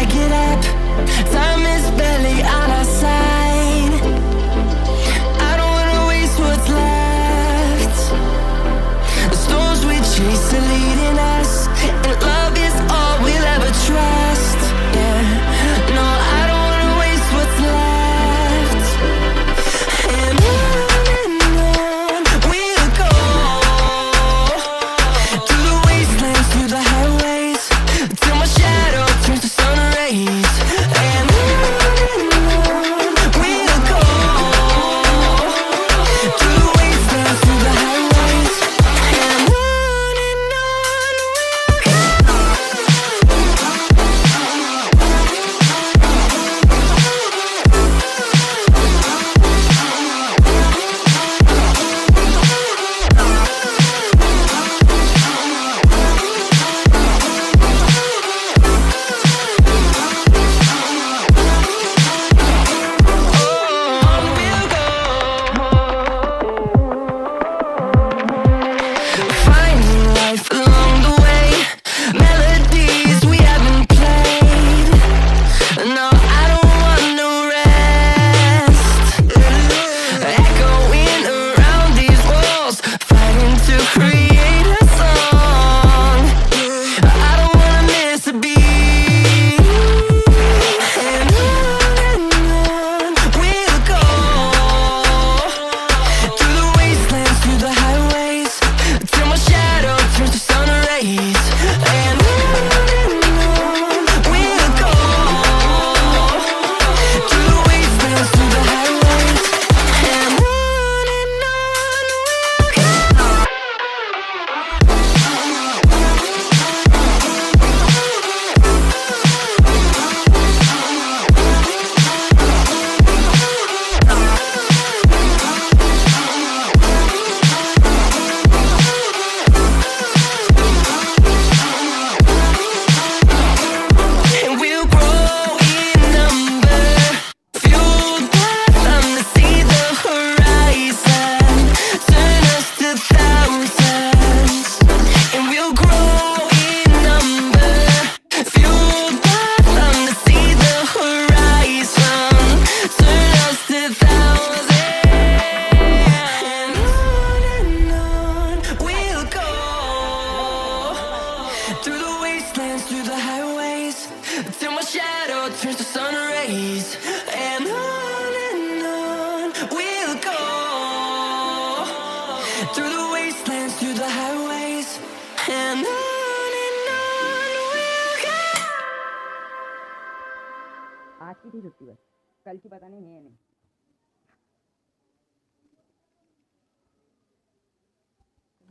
get up. Time is barely on our side. I don't wanna waste what's left. The storms we chase are leading us, and love is all we'll ever trust. Yeah, no, I don't wanna waste what's left. And on we'll go, through the wastelands, through the highways, till my shadow turns to sun rays. And on we'll go, through the wastelands, through the highways, and on we'll go. Finding life along the way, melodies we haven't played. No, I don't want no rest. Echoing around these walls, fighting to create a song. I don't wanna miss a beat. And on we'll go, through the wastelands, through the highways, till my shadow turns to sun rays. And on we'll go, through the wastelands, through the highways, and on we'll go. And we'll grow in number, fueled by them to see the horizon, turn us to thousands. And we'll grow in number, fueled by them to see the horizon, turn us to thousands. And on we'll go, through the wastelands, through the highways, till my shadow turns to sun rays. And on we'll go, through the wastelands, through the highways, and on we'll go. आज की थी छुट्टी बस, कल की पता नहीं है नहीं।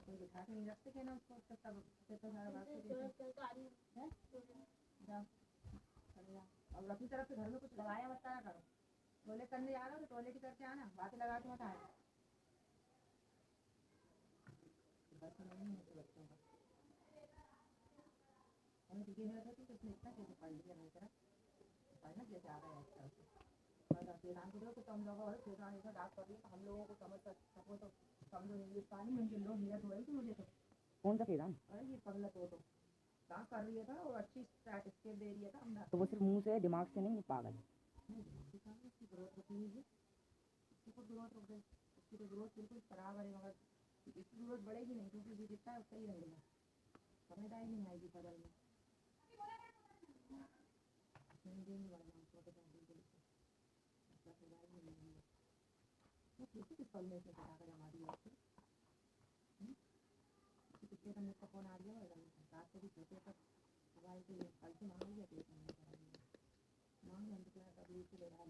कोई बिठा के नहीं रखते क्या ना उसको, तब तो सारा बात है। जाओ, चले जाओ। अब अपनी तरफ से घर में कुछ लगाया मत ना करो। टॉयलेट करने जा रहा हो तो टॉयलेट ही करके आना, बातें लगा के मत आना। बस नहीं है तो बच्चों का हमें टिकी नहीं रहती तो उसने इतना कैसे पढ़ लिया नहीं करा, पढ़ना जैसे आ रहा है अच्छा से। और शेरान को देखो तो हम लोग और शेरान ऐसा डाक कर दिया, हम लोगों को समझ सको तो समझो हिंदुस्तानी में जिन लोग नियत हुए तो मुझे तो कौन सा शेरान? अरे ये पगला तो काम कर रही था और अच्छी स्टेप दे रही था हमने। तो वो सिर्फ मुंह से, दिमाग से नहीं, पागल उसकी ग्रोथ होती है, उसको ग्रोथ रुक गई, उसकी तो ग्रोथ बिल्कुल खराब है, मगर इसकी ग्रोथ बढ़ेगी नहीं क्योंकि जो जितना है उसका ही रहेगा, समझदारी नहीं आएगी बदल में। किस पल में इसने पटाकर जमा दिया आपको? कितने का मुझका फोन आ गया होगा, रात को भी छोटे तक मोबाइल के कल से मांग लिया, तो मांग हम तो कभी ले रहा है